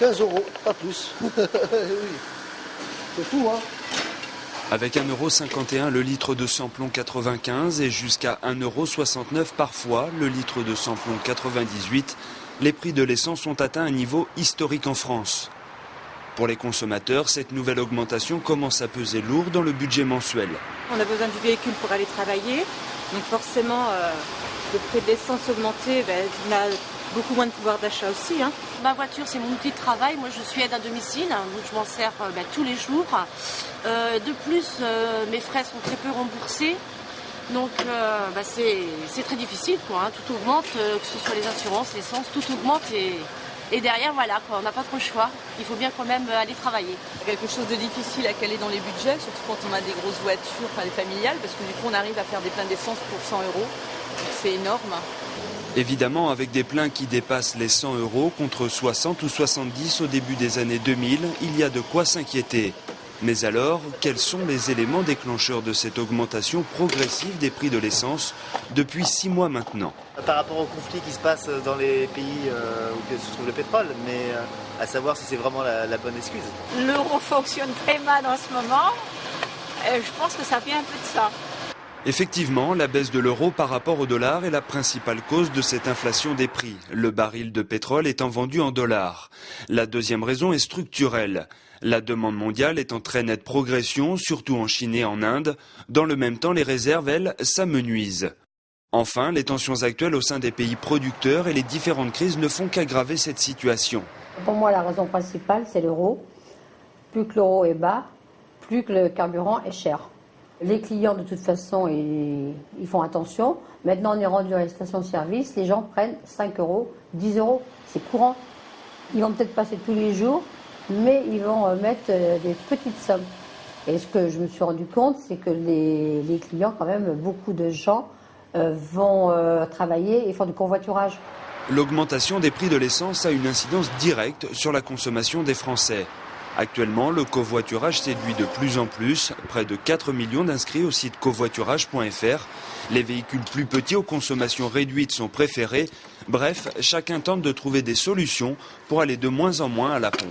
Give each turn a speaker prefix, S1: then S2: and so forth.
S1: 15 €, pas plus. Oui. C'est fou, hein.
S2: Avec 1,51 € le litre de samplon 95 et jusqu'à 1,69 € parfois le litre de samplon 98, les prix de l'essence ont atteint un niveau historique en France. Pour les consommateurs, cette nouvelle augmentation commence à peser lourd dans le budget mensuel.
S3: On a besoin du véhicule pour aller travailler, donc forcément le prix de l'essence augmenté, on a beaucoup moins de pouvoir d'achat aussi. Hein.
S4: Ma voiture, c'est mon outil de travail. Moi, je suis aide à domicile, donc je m'en sers tous les jours. De plus, mes frais sont très peu remboursés. Donc, c'est très difficile, quoi. Hein. Tout augmente, que ce soit les assurances, l'essence, tout augmente. Et derrière, voilà, quoi, on n'a pas trop le choix. Il faut bien quand même aller travailler.
S3: Quelque chose de difficile à caler dans les budgets, surtout quand on a des grosses voitures, les familiales, parce que du coup, on arrive à faire des pleins d'essence pour 100 €. C'est énorme.
S2: Évidemment, avec des pleins qui dépassent les 100 € contre 60 ou 70 au début des années 2000, il y a de quoi s'inquiéter. Mais alors, quels sont les éléments déclencheurs de cette augmentation progressive des prix de l'essence depuis 6 mois maintenant?
S5: Par rapport au conflit qui se passe dans les pays où se trouve le pétrole, mais à savoir si c'est vraiment la bonne excuse.
S6: L'euro fonctionne très mal en ce moment. Je pense que ça vient un peu de ça.
S2: Effectivement, la baisse de l'euro par rapport au dollar est la principale cause de cette inflation des prix, le baril de pétrole étant vendu en dollars. La deuxième raison est structurelle. La demande mondiale est en très nette progression, surtout en Chine et en Inde. Dans le même temps, les réserves, elles, s'amenuisent. Enfin, les tensions actuelles au sein des pays producteurs et les différentes crises ne font qu'aggraver cette situation.
S7: Pour moi, la raison principale, c'est l'euro. Plus que l'euro est bas, plus que le carburant est cher. Les clients, de toute façon, ils font attention. Maintenant, on est rendu à la station-service. Les gens prennent 5 €, 10 €. C'est courant. Ils vont peut-être passer tous les jours, mais ils vont mettre des petites sommes. Et ce que je me suis rendu compte, c'est que les clients, quand même, beaucoup de gens vont travailler et font du covoiturage.
S2: L'augmentation des prix de l'essence a une incidence directe sur la consommation des Français. Actuellement, le covoiturage séduit de plus en plus, près de 4 millions d'inscrits au site covoiturage.fr. Les véhicules plus petits aux consommations réduites sont préférés. Bref, chacun tente de trouver des solutions pour aller de moins en moins à la pompe.